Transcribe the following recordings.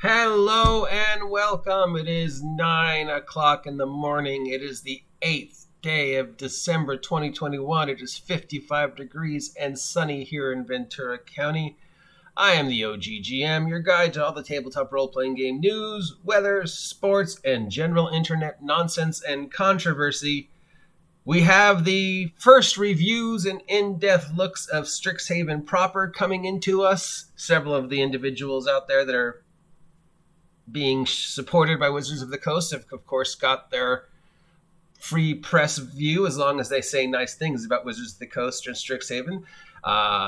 Hello and welcome. It is 9 o'clock in the morning. It is the 8th day of December 2021. It is 55 degrees and sunny here in Ventura County. I am the OGGM, your guide to all the tabletop role-playing game news, weather, sports, and general internet nonsense and controversy. We have the first reviews and in-depth looks of Strixhaven proper coming into us. Several of the individuals out there that are being supported by Wizards of the Coast have, of course, got their free press view as long as they say nice things about Wizards of the Coast and Strixhaven.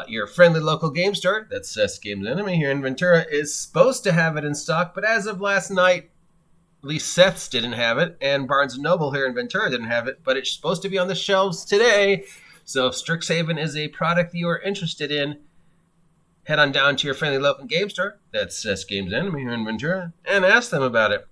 Your friendly local game store, that's Seth's Games Enemy here in Ventura, is supposed to have it in stock, but as of last night, at least Seth's didn't have it, and Barnes & Noble here in Ventura didn't have it, but it's supposed to be on the shelves today. So if Strixhaven is a product you are interested in, head on down to your friendly local game store, that's Seth's Games Enemy here in Ventura, and ask them about it.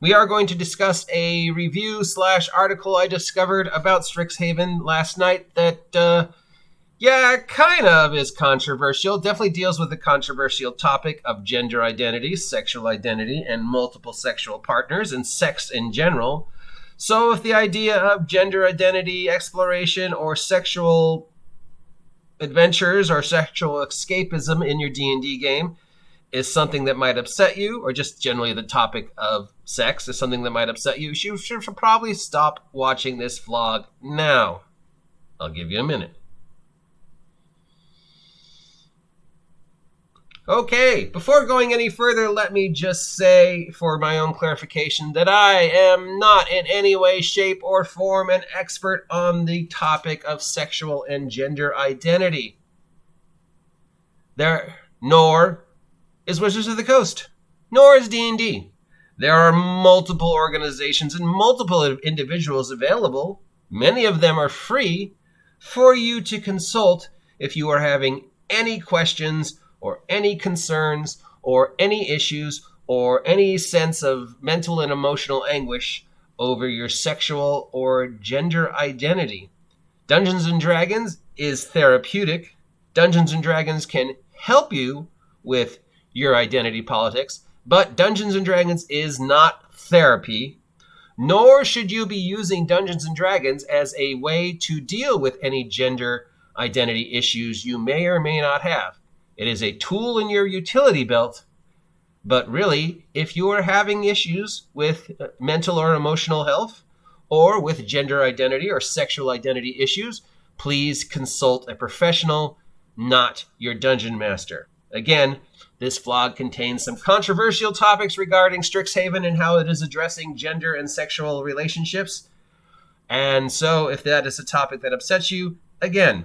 We are going to discuss a review/article I discovered about Strixhaven last night that, kind of is controversial. Definitely deals with the controversial topic of gender identity, sexual identity, and multiple sexual partners, and sex in general. So if the idea of gender identity exploration or sexual adventures or sexual escapism in your D&D game is something that might upset you, or just generally the topic of sex is something that might upset you, you should probably stop watching this vlog now. I'll give you a minute. Okay, before going any further, let me just say, for my own clarification, that I am not in any way, shape, or form an expert on the topic of sexual and gender identity. Nor is Wizards of the Coast, nor is D&D. There are multiple organizations and multiple individuals available. Many of them are free for you to consult if you are having any questions or any concerns, or any issues, or any sense of mental and emotional anguish over your sexual or gender identity. Dungeons & Dragons is therapeutic. Dungeons & Dragons can help you with your identity politics, but Dungeons & Dragons is not therapy, nor should you be using Dungeons & Dragons as a way to deal with any gender identity issues you may or may not have. It is a tool in your utility belt, but really, if you are having issues with mental or emotional health, or with gender identity or sexual identity issues, please consult a professional, not your dungeon master. Again, this vlog contains some controversial topics regarding Strixhaven and how it is addressing gender and sexual relationships. And so, if that is a topic that upsets you, again,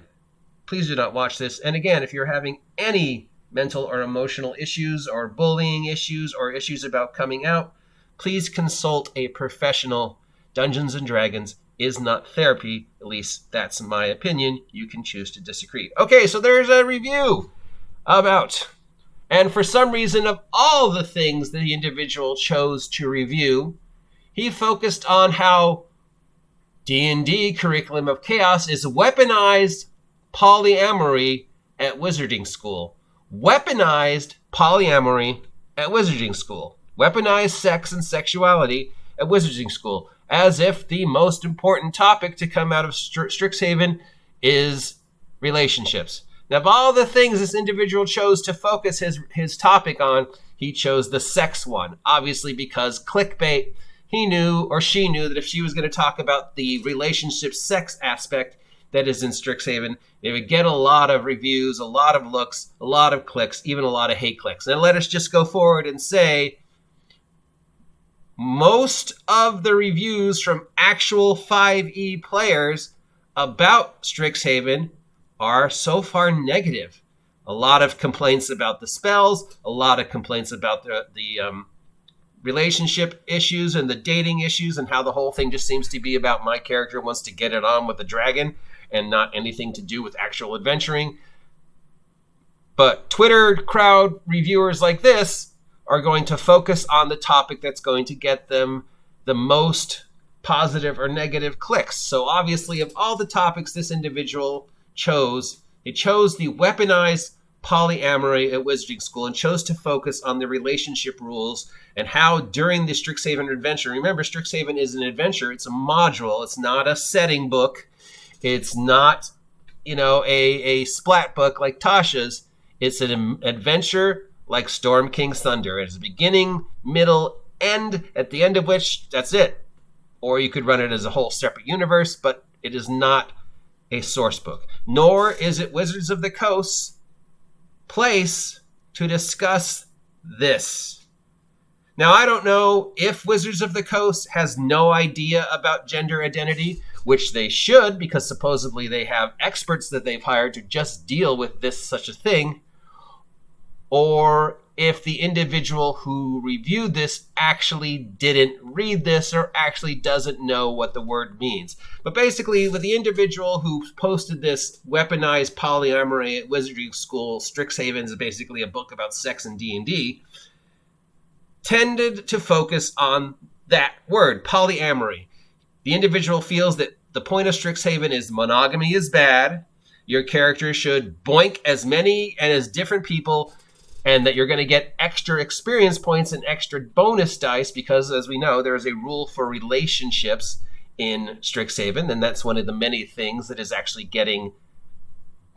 please do not watch this. And again, if you're having any mental or emotional issues or bullying issues or issues about coming out, please consult a professional. Dungeons & Dragons is not therapy. At least that's my opinion. You can choose to disagree. Okay, so there's a review about, and for some reason of all the things that the individual chose to review, he focused on how D&D Curriculum of Chaos is weaponized polyamory at Wizarding School. Weaponized polyamory at Wizarding School. Weaponized sex and sexuality at Wizarding School. As if the most important topic to come out of Strixhaven is relationships. Now, of all the things this individual chose to focus his topic on, he chose the sex one. Obviously because clickbait, he knew, or she knew, that if she was going to talk about the relationship sex aspect that is in Strixhaven, they would get a lot of reviews, a lot of looks, a lot of clicks, even a lot of hate clicks. And let us just go forward and say most of the reviews from actual 5e players about Strixhaven are so far negative. A lot of complaints about the spells, a lot of complaints about the relationship issues and the dating issues, and how the whole thing just seems to be about my character wants to get it on with the dragon and not anything to do with actual adventuring. But Twitter crowd reviewers like this are going to focus on the topic that's going to get them the most positive or negative clicks. So obviously, of all the topics this individual chose, they chose the weaponized polyamory at Wizarding School and chose to focus on the relationship rules and how during the Strixhaven adventure, remember Strixhaven is an adventure, it's a module, it's not a setting book, it's not, a splat book like Tasha's, it's an adventure like Storm King's Thunder. It's a beginning, middle, end, at the end of which, that's it. Or you could run it as a whole separate universe, but it is not a source book. Nor is it Wizards of the Coast's place to discuss this. Now, I don't know if Wizards of the Coast has no idea about gender identity, which they should, because supposedly they have experts that they've hired to just deal with such a thing, or if the individual who reviewed this actually didn't read this or actually doesn't know what the word means. But basically, with the individual who posted this weaponized polyamory at Wizarding School, Strixhaven is basically a book about sex and D&D, tended to focus on that word, polyamory. The individual feels that the point of Strixhaven is monogamy is bad, your character should boink as many and as different people, and that you're going to get extra experience points and extra bonus dice because, as we know, there's a rule for relationships in Strixhaven, and that's one of the many things that is actually getting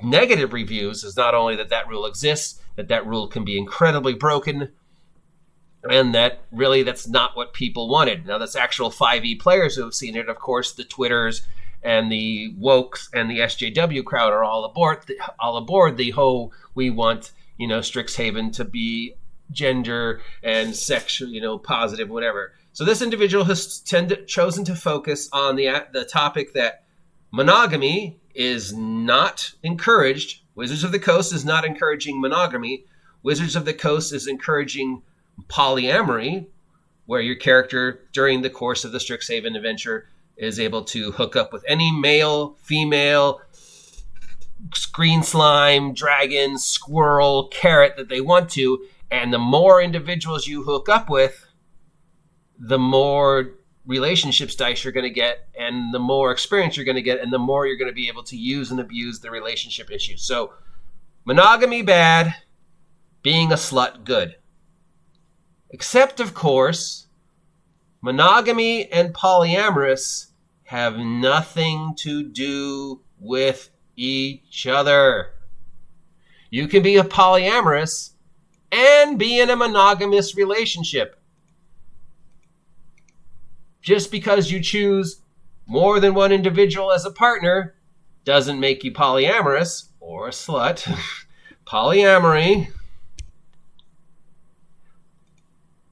negative reviews, is not only that rule exists, that rule can be incredibly broken, and that really that's not what people wanted. Now, that's actual 5e players who have seen it. Of course, the Twitters and the Wokes and the SJW crowd are all aboard the whole, we want Strixhaven to be gender and sexual, positive, whatever. So this individual has chosen to focus on the topic that monogamy is not encouraged. Wizards of the Coast is not encouraging monogamy. Wizards of the Coast is encouraging polyamory, where your character during the course of the Strixhaven adventure is able to hook up with any male, female, green slime, dragon, squirrel, carrot that they want to, and the more individuals you hook up with, the more relationships dice you're going to get, and the more experience you're going to get, and the more you're going to be able to use and abuse the relationship issues. So, monogamy bad, being a slut good. Except, of course, monogamy and polyamorous have nothing to do with each other. You can be a polyamorous and be in a monogamous relationship. Just because you choose more than one individual as a partner doesn't make you polyamorous or a slut. Polyamory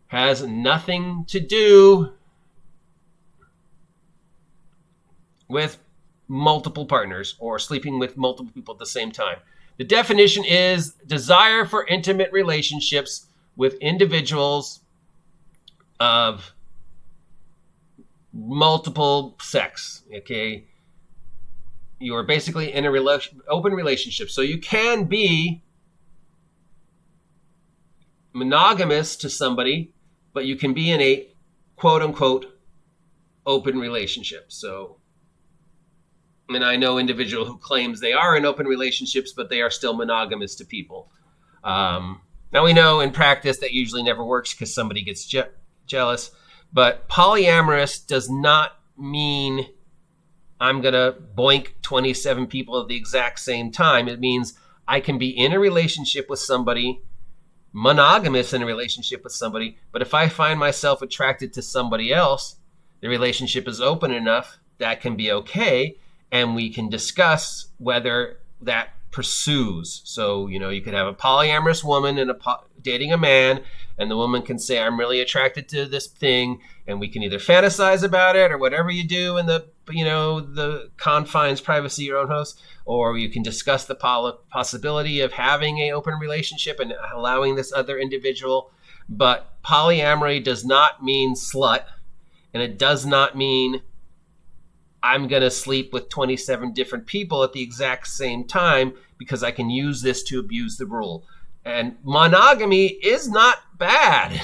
has nothing to do with multiple partners or sleeping with multiple people at the same time. The definition is desire for intimate relationships with individuals of multiple sex. Okay, you are basically in a open relationship, so you can be monogamous to somebody, but you can be in a quote unquote open relationship. So, and I know individual who claims they are in open relationships, but they are still monogamous to people. Now we know in practice that usually never works because somebody gets jealous. But polyamorous does not mean I'm going to boink 27 people at the exact same time. It means I can be in a relationship with somebody, monogamous in a relationship with somebody, but if I find myself attracted to somebody else, the relationship is open enough that can be okay, and we can discuss whether that pursues. So, you could have a polyamorous woman and dating a man, and the woman can say, I'm really attracted to this thing, and we can either fantasize about it or whatever you do in the confines, privacy of your own house, or you can discuss the possibility of having an open relationship and allowing this other individual. But polyamory does not mean slut, and it does not mean I'm going to sleep with 27 different people at the exact same time because I can use this to abuse the rule. And monogamy is not bad.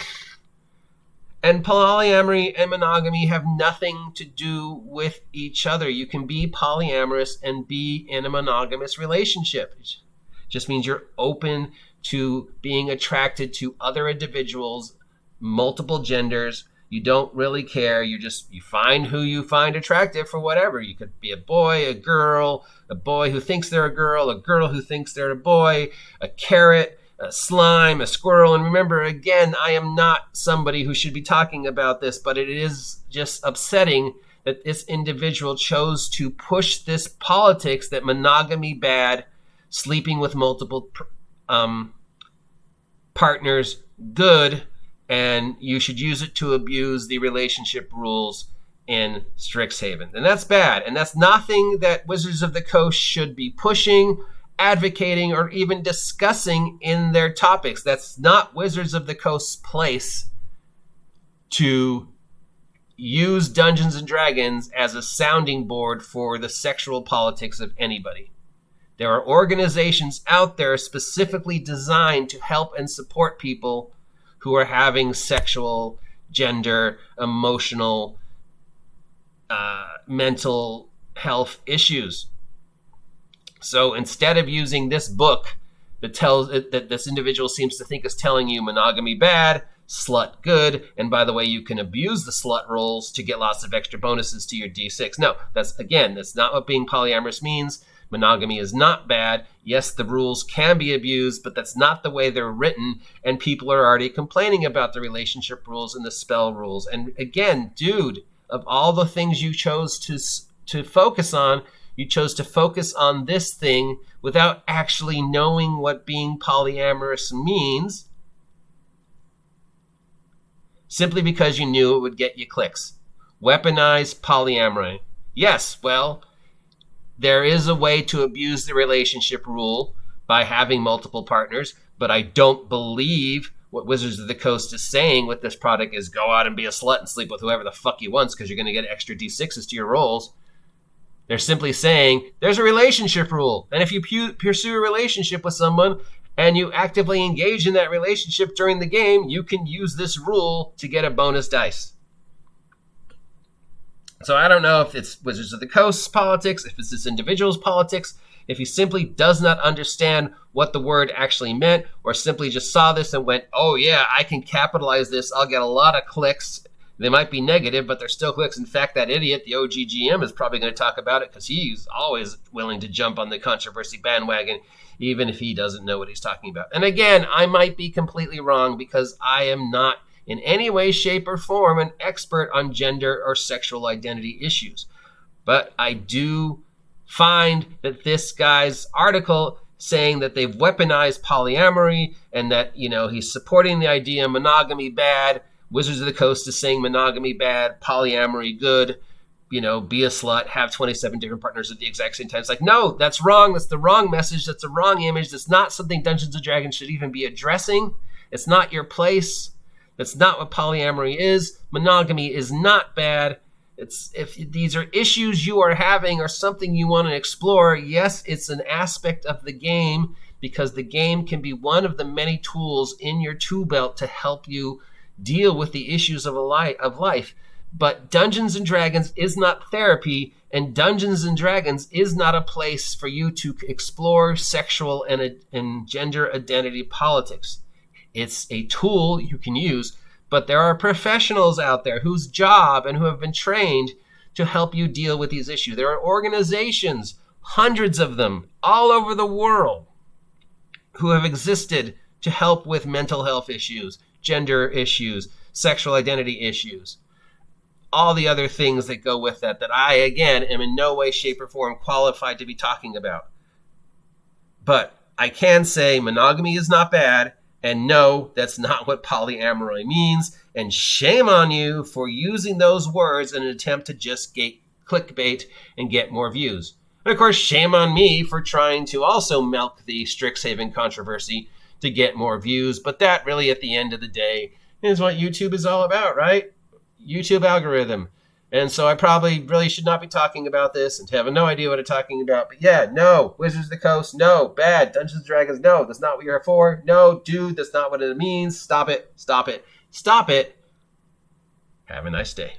And polyamory and monogamy have nothing to do with each other. You can be polyamorous and be in a monogamous relationship. just means you're open to being attracted to other individuals, multiple genders. You don't really care. You find who you find attractive for whatever. You could be a boy, a girl, a boy who thinks they're a girl who thinks they're a boy, a carrot, a slime, a squirrel. And remember, again, I am not somebody who should be talking about this, but it is just upsetting that this individual chose to push this politics that monogamy bad, sleeping with multiple partners good, and you should use it to abuse the relationship rules in Strixhaven. And that's bad. And that's nothing that Wizards of the Coast should be pushing, advocating, or even discussing in their topics. That's not Wizards of the Coast's place to use Dungeons and Dragons as a sounding board for the sexual politics of anybody. There are organizations out there specifically designed to help and support people who are having sexual, gender, emotional, mental health issues. So instead of using this book that tells that this individual seems to think is telling you monogamy bad, slut good, and by the way, you can abuse the slut rolls to get lots of extra bonuses to your D6. No, that's not what being polyamorous means. Monogamy is not bad. Yes, the rules can be abused, but that's not the way they're written, and people are already complaining about the relationship rules and the spell rules. And again, dude, of all the things you chose to focus on, you chose to focus on this thing without actually knowing what being polyamorous means, simply because you knew it would get you clicks. Weaponize polyamory. Yes, well, there is a way to abuse the relationship rule by having multiple partners, but I don't believe what Wizards of the Coast is saying with this product is go out and be a slut and sleep with whoever the fuck you want because you're going to get extra D6s to your rolls. They're simply saying there's a relationship rule, and if you pursue a relationship with someone and you actively engage in that relationship during the game, you can use this rule to get a bonus dice. So I don't know if it's Wizards of the Coast's politics, if it's this individual's politics, if he simply does not understand what the word actually meant, or simply just saw this and went, oh yeah, I can capitalize this, I'll get a lot of clicks. They might be negative, but they're still clicks. In fact, that idiot, the OGGM, is probably going to talk about it because he's always willing to jump on the controversy bandwagon, even if he doesn't know what he's talking about. And again, I might be completely wrong because I am not in any way, shape, or form an expert on gender or sexual identity issues. But I do find that this guy's article saying that they've weaponized polyamory and that, he's supporting the idea of monogamy bad, Wizards of the Coast is saying monogamy bad, polyamory good, be a slut, have 27 different partners at the exact same time. It's like, no, that's wrong. That's the wrong message. That's the wrong image. That's not something Dungeons & Dragons should even be addressing. It's not your place. That's not what polyamory is. Monogamy is not bad. If these are issues you are having or something you want to explore, yes, it's an aspect of the game because the game can be one of the many tools in your tool belt to help you deal with the issues of life. But Dungeons & Dragons is not therapy, and Dungeons & Dragons is not a place for you to explore sexual and gender identity politics. It's a tool you can use, but there are professionals out there whose job and who have been trained to help you deal with these issues. There are organizations, hundreds of them, all over the world, who have existed to help with mental health issues, gender issues, sexual identity issues, all the other things that go with that I, again, am in no way, shape, or form qualified to be talking about. But I can say monogamy is not bad, and no, that's not what polyamory means, and shame on you for using those words in an attempt to just get clickbait and get more views. And of course, shame on me for trying to also milk the Strixhaven controversy to get more views, but that really, at the end of the day, is what YouTube is all about, right? YouTube algorithm. And so I probably really should not be talking about this and have no idea what I'm talking about. But yeah, no. Wizards of the Coast, no. Bad. Dungeons & Dragons, no. That's not what you're for. No, dude, that's not what it means. Stop it. Stop it. Stop it. Have a nice day.